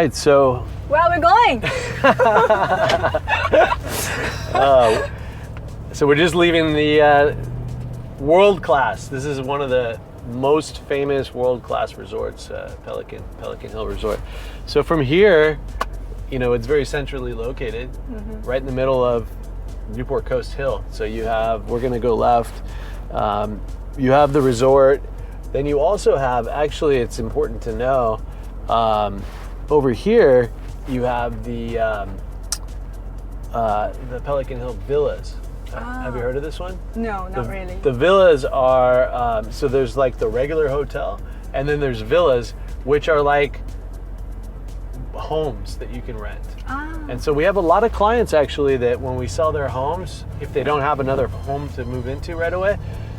right, so Where are we going? so we're just leaving the world class. This is one of the most famous world-class resorts, Pelican Hill Resort. So from here, you know, it's very centrally located, right in the middle of Newport Coast Hill. So we're going to go left. You have the resort. Then you also have, actually, it's important to know, over here you have the Pelican Hill Villas. Have you heard of this one? No, not really. The villas are, so there's like the regular hotel, and then there's villas, which are like homes that you can rent. And so we have a lot of clients actually that when we sell their homes, if they don't have another home to move into right away,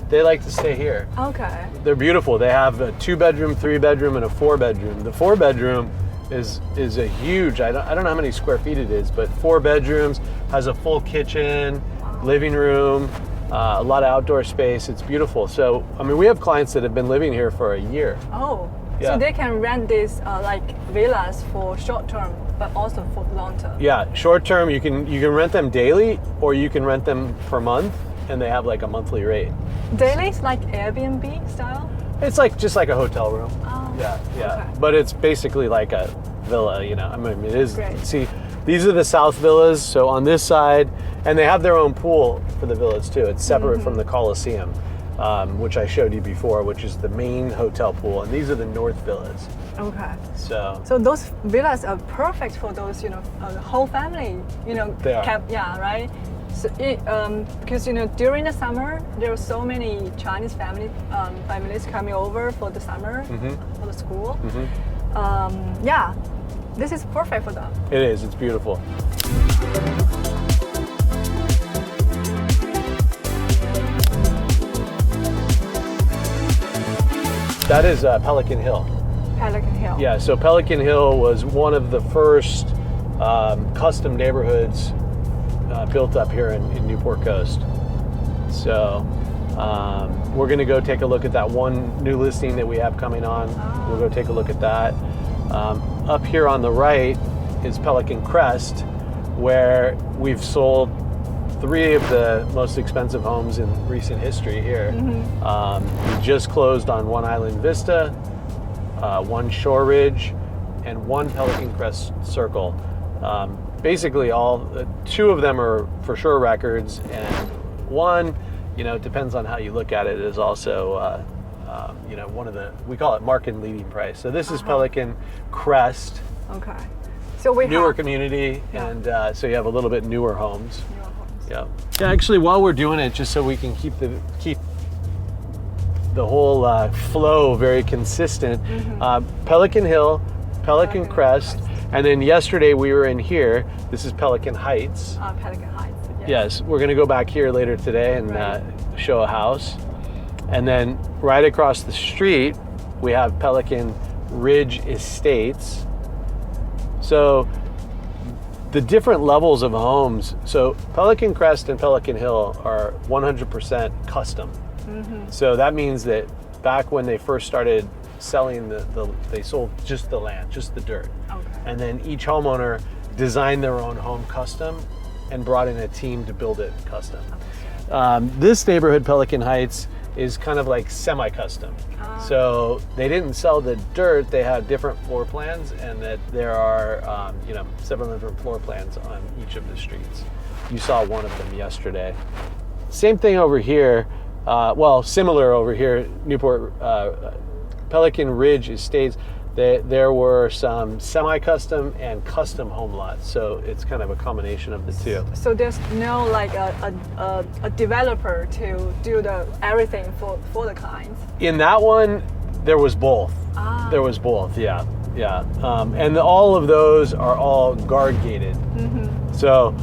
they like to stay here. Okay. They're beautiful. They have a 2-bedroom, 3-bedroom, and a 4-bedroom. The 4-bedroom is a huge, I don't know how many square feet it is, but 4 bedrooms, has a full kitchen, living room, a lot of outdoor space. It's beautiful. So, I mean, we have clients that have been living here for a year. Oh, Yeah. so they can rent these like villas for short term, but also for long term. Yeah, short term, you can rent them daily, or you can rent them per month, and they have like a monthly rate. Daily is like Airbnb style? It's like just like a hotel room. Oh, Yeah. okay. But it's basically like a villa, you know. I mean, it is. Great. See, these are the south villas. So on this side, and they have their own pool for the villas too. It's separate from the Coliseum, which I showed you before, which is the main hotel pool. And these are the north villas. Okay. So So those villas are perfect for those, you know, the whole family, you know, They are. yeah, right? So because, you know, during the summer, there are so many Chinese families coming over for the summer, for the school. Yeah, this is perfect for them. it is. It's beautiful. That is Pelican Hill. Pelican Hill. Yeah, so Pelican Hill was one of the first custom neighborhoods built up here in Newport Coast. So we're going to go take a look at that one new listing that we have coming on. We'll go take a look at that. Up here on the right is Pelican Crest, where we've sold 3 of the most expensive homes in recent history here. We just closed on one Island Vista, one Shore Ridge, and one Pelican Crest Circle. Basically, 2 of them are for sure records, and one, you know, it depends on how you look at it, is also, you know, one of the, we call it market leading price. So this is Pelican Crest, Okay. So we newer have community, and so you have a little bit newer homes. newer homes. Yeah. Yeah. Actually, while we're doing it, just so we can keep the whole flow very consistent, Pelican Hill, Pelican Crest, and then yesterday we were in here. This is Pelican Heights. Pelican Heights. Yes, we're going to go back here later today and show a house. And then right across the street, we have Pelican Ridge Estates. So the different levels of homes. So Pelican Crest and Pelican Hill are 100% custom. So that means that back when they first started selling, they sold just the land, just the dirt. Okay. And then each homeowner designed their own home custom and brought in a team to build it custom. This neighborhood, Pelican Heights, is kind of like semi-custom. So they didn't sell the dirt, they had different floor plans, and that there are you know, several different floor plans on each of the streets. You saw one of them yesterday. Same thing over here, well, similar over here, Newport, Pelican Ridge Estates. There were some semi-custom and custom home lots, so it's kind of a combination of the two. So there's no like a developer to do everything for the clients. In that one, there was both. There was both, yeah. And all of those are all guard gated. So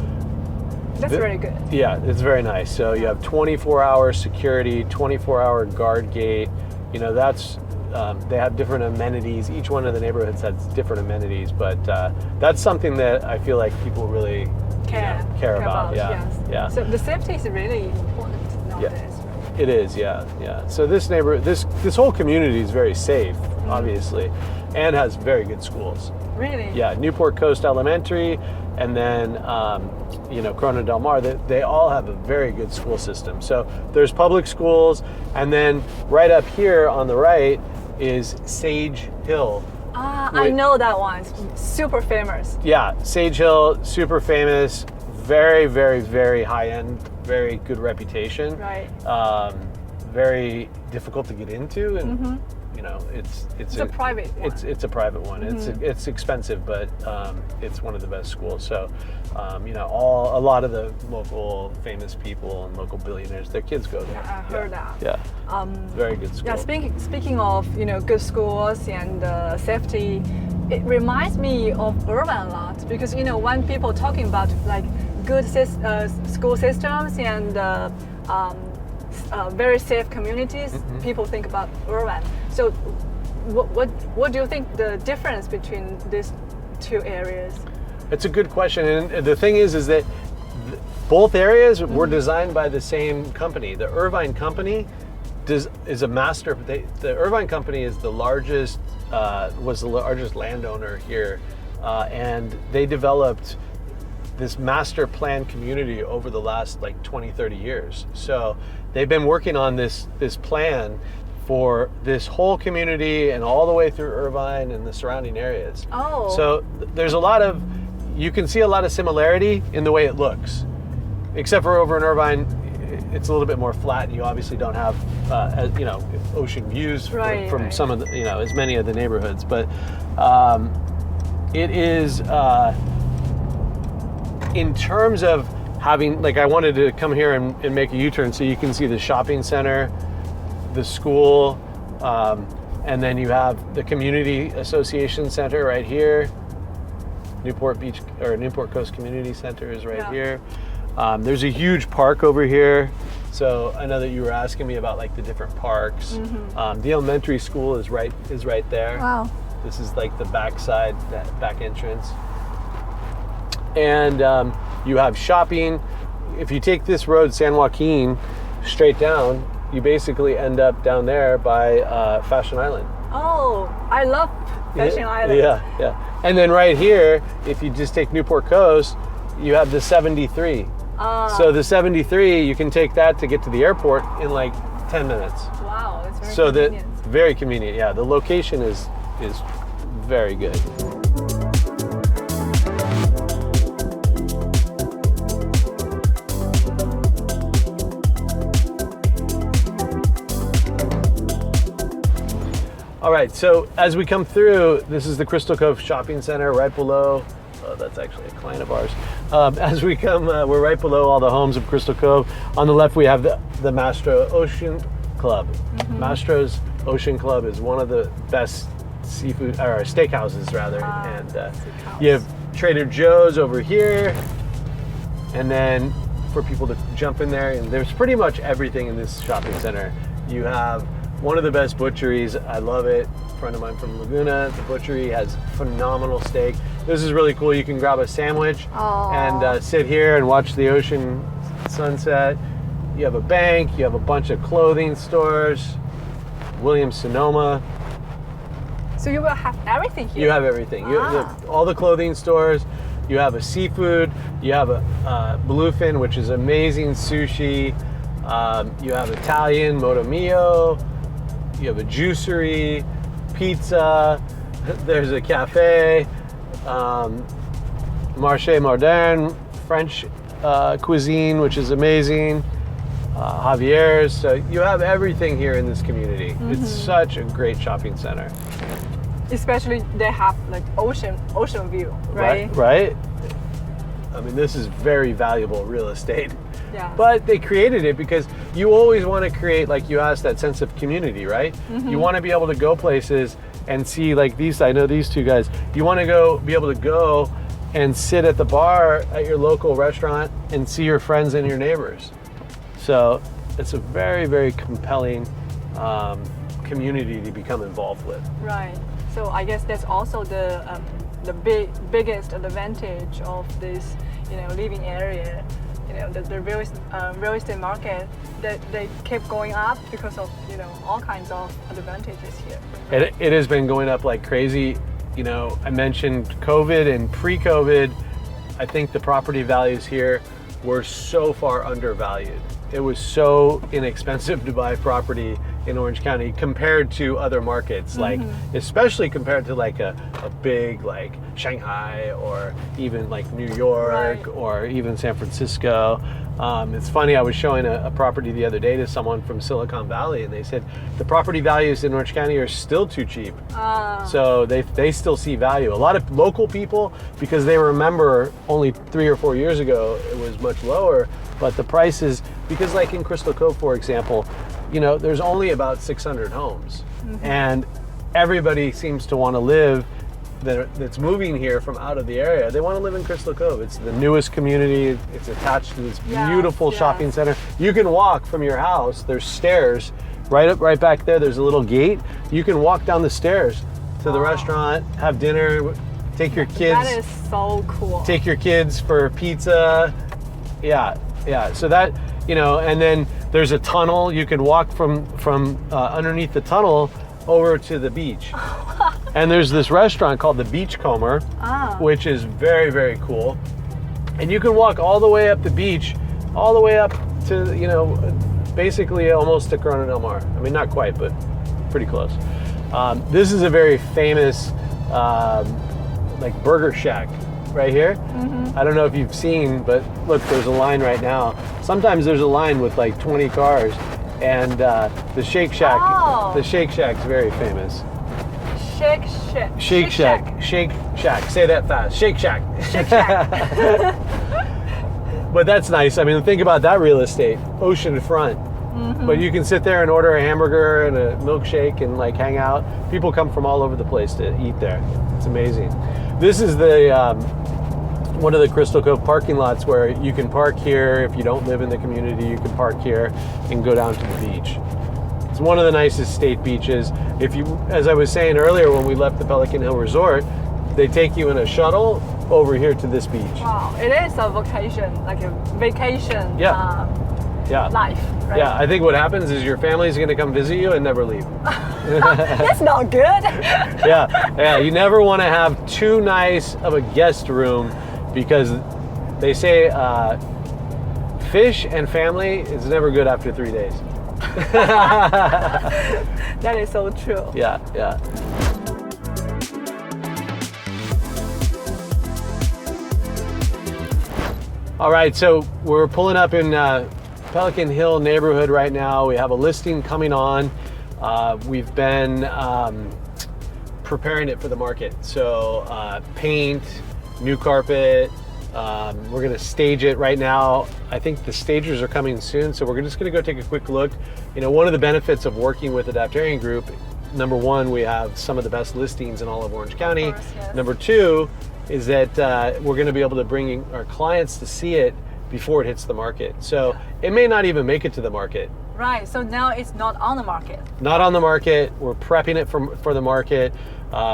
that's very good. Yeah, it's very nice. So you have 24-hour security, 24-hour guard gate. You know, that's they have different amenities. Each one of the neighborhoods has different amenities, but that's something that I feel like people really care about. Yeah. So the safety is really important nowadays. Right? It is, yeah. So this neighborhood, this whole community is very safe, obviously, and has very good schools. Really? Yeah, Newport Coast Elementary, and then Corona Del Mar. They all have a very good school system. So there's public schools, and then right up here on the right is Sage Hill. I know that one. It's super famous. Yeah, Sage Hill, super famous, very, very, very high end, very good reputation. Right. Very difficult to get into, and it's a private one. It's a private one. It's expensive, but it's one of the best schools. So a lot of the local famous people and local billionaires, their kids go there. I heard that. Yeah. Very good school. Yeah. Speaking of good schools and safety, it reminds me of Irvine a lot because when people talking about like good school systems and very safe communities, people think about Irvine. So, what do you think the difference between these two areas? It's a good question, and the thing is that both areas were designed by the same company. The Irvine company is a master. The Irvine company is was the largest landowner here, and they developed this master plan community over the last like 20, 30 years. So they've been working on this plan for this whole community and all the way through Irvine and the surrounding areas. Oh. So there's you can see a lot of similarity in the way it looks, except for over in Irvine, it's a little bit more flat. You obviously don't have, ocean views from some of the, as many of the neighborhoods, but it is, in terms of having, I wanted to come here and make a U-turn so you can see the shopping center, the school, and then you have the Community Association Center right here. Newport Coast Community Center is right here. There's a huge park over here. So I know that you were asking me about the different parks. The elementary school is right there. Wow. This is the backside, that back entrance. And you have shopping. If you take this road, San Joaquin, straight down, you basically end up down there by Fashion Island. Oh, I love Fashion Island. Yeah. And then right here, if you just take Newport Coast, you have the 73. So the 73, you can take that to get to the airport in 10 minutes. Wow, that's very convenient. Very convenient, yeah. The location is very good. All right, so as we come through, this is the Crystal Cove Shopping Center right below. Oh, that's actually a client of ours. As we come, we're right below all the homes of Crystal Cove. On the left, we have the Mastro Ocean Club. Mastro's Ocean Club is one of the best seafood or steakhouses, rather. And you have Trader Joe's over here, and then for people to jump in there, and there's pretty much everything in this shopping center. You have one of the best butcheries. I love it. A friend of mine from Laguna, the butchery has phenomenal steak. This is really cool. You can grab a sandwich and sit here and watch the ocean sunset. You have a bank. You have a bunch of clothing stores. Williams-Sonoma. So you will have everything here? You have everything. You have all the clothing stores. You have a seafood. You have a bluefin, which is amazing sushi. You have Italian, Moto Mio. You have a juicery, pizza, there's a cafe, Marché Moderne, French cuisine, which is amazing, Javier's. So you have everything here in this community. It's such a great shopping center. Especially they have ocean view, right? Right. I mean, this is very valuable real estate. Yeah. But they created it because you always want to create, like you asked, that sense of community, right? You want to be able to go places and see these, I know these two guys, you want to be able to go and sit at the bar at your local restaurant and see your friends and your neighbors. So it's a very, very compelling community to become involved with. Right. So I guess that's also the biggest advantage of this, living area. The real estate market, that they keep going up because of all kinds of advantages here. It has been going up like crazy. you know, I mentioned COVID and pre-COVID, I think the property values here were so far undervalued. It was so inexpensive to buy property in Orange County compared to other markets, like especially compared to like a big like Shanghai or even like New York or even San Francisco. It's funny, I was showing a property the other day to someone from Silicon Valley, and they said the property values in Orange County are still too cheap. So they still see value. A lot of local people, because they remember only 3 or 4 years ago it was much lower, but the prices, because like in Crystal Cove, for example, you know, there's only about 600 homes, and everybody seems to want to live that's moving here from out of the area. They want to live in Crystal Cove. It's the newest community. It's attached to this beautiful shopping center. You can walk from your house. There's stairs right back there. There's a little gate. You can walk down the stairs to the restaurant, have dinner, take your kids. That is so cool. Take your kids for pizza. Yeah. So that, you know, and then there's a tunnel. You can walk from underneath the tunnel over to the beach. And there's this restaurant called the Beachcomber, which is very, very cool. And you can walk all the way up the beach, all the way up to, you know, basically almost to Corona del Mar. I mean, not quite, but pretty close. This is a very famous like burger shack right here. I don't know if you've seen, but look, there's a line right now. Sometimes there's a line with like 20 cars, and the Shake Shack. The Shake Shack's very famous. Shake Shack. Say that fast. Shake Shack. Shake Shack. But that's nice. I mean, think about that real estate, ocean front. But you can sit there and order a hamburger and a milkshake and like hang out. People come from all over the place to eat there. It's amazing. This is the one of the Crystal Cove parking lots where you can park here. If you don't live in the community, you can park here and go down to the beach. It's one of the nicest state beaches. If you, as I was saying earlier, when we left the Pelican Hill Resort, they take you in a shuttle over here to this beach. Wow, it is a vacation, like a vacation life, right? Yeah, I think what happens is your family's gonna come visit you and never leave. That's not good. Yeah, you never wanna have too nice of a guest room, because they say fish and family is never good after 3 days. That is so true. Yeah. All right, so we're pulling up in Pelican Hill neighborhood right now. We have a listing coming on. We've been preparing it for the market. So paint, new carpet. We're gonna stage it right now. I think the stagers are coming soon, so we're just gonna go take a quick look. You know, one of the benefits of working with the Adaptarian Group, number one, we have some of the best listings in all of Orange County. Of course, yes. Number two is that we're gonna be able to bring our clients to see it before it hits the market. So it may not even make it to the market. Right, so now it's not on the market. Not on the market. We're prepping it for the market.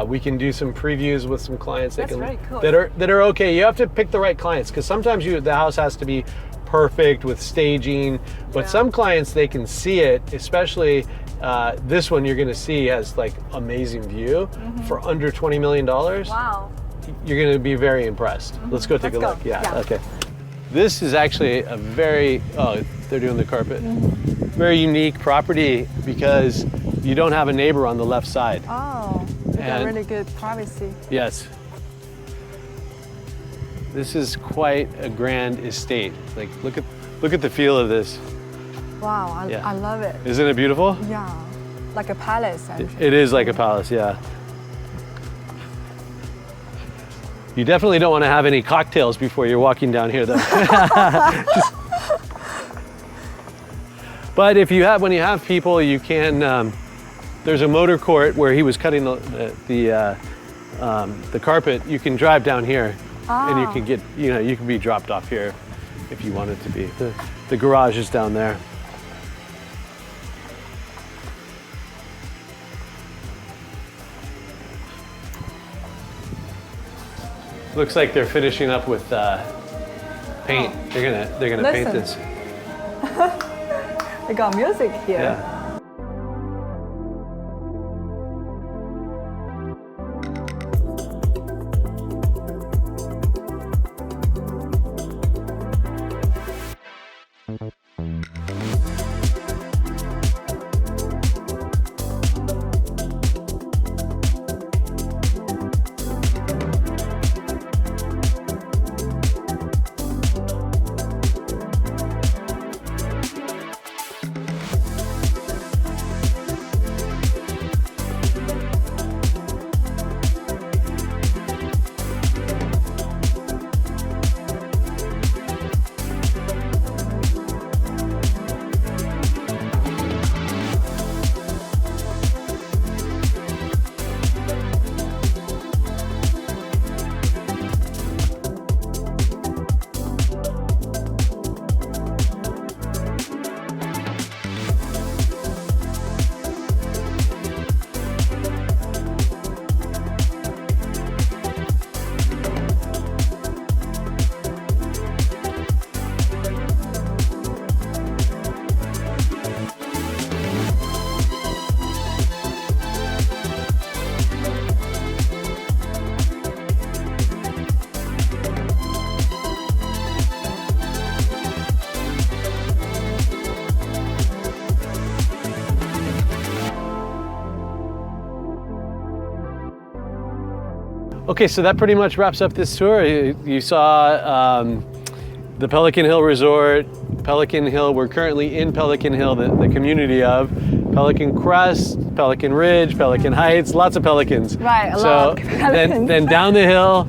We can do some previews with some clients that are okay. You have to pick the right clients, because sometimes the house has to be perfect with staging, but some clients, they can see it, especially this one you're going to see has like amazing view for under $20 million. Wow. You're going to be very impressed. Let's go take a look. Yeah, okay. This is actually a very, they're doing the carpet. Very unique property because you don't have a neighbor on the left side. Oh, you got really good privacy. Yes. This is quite a grand estate. Like, look at the feel of this. Wow, I love it. Isn't it beautiful? Yeah, like a palace. It is like a palace, yeah. You definitely don't want to have any cocktails before you're walking down here, though. But when you have people, you can. There's a motor court where he was cutting the carpet. You can drive down here, and you can get. You can be dropped off here if you wanted to be. The garage is down there. Looks like they're finishing up with paint. They're gonna paint this. They got music here. Yeah. Okay, so that pretty much wraps up this tour. You saw the Pelican Hill Resort, Pelican Hill. We're currently in Pelican Hill, the community of Pelican Crest, Pelican Ridge, Pelican Heights, lots of pelicans. Right, a so lot of pelicans. then down the hill,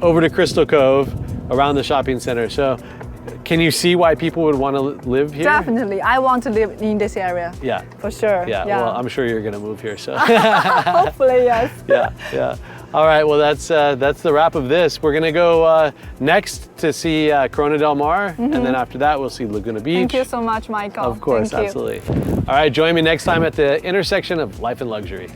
over to Crystal Cove, around the shopping center. So can you see why people would want to live here? Definitely, I want to live in this area. Yeah. For sure. Yeah, well, I'm sure you're going to move here, so. Hopefully, yes. Yeah. All right, well, that's the wrap of this. We're going to go next to see Corona del Mar, and then after that, we'll see Laguna Beach. Thank you so much, Michael. Of course, Thank you. absolutely. All right, join me next time at the intersection of life and luxury.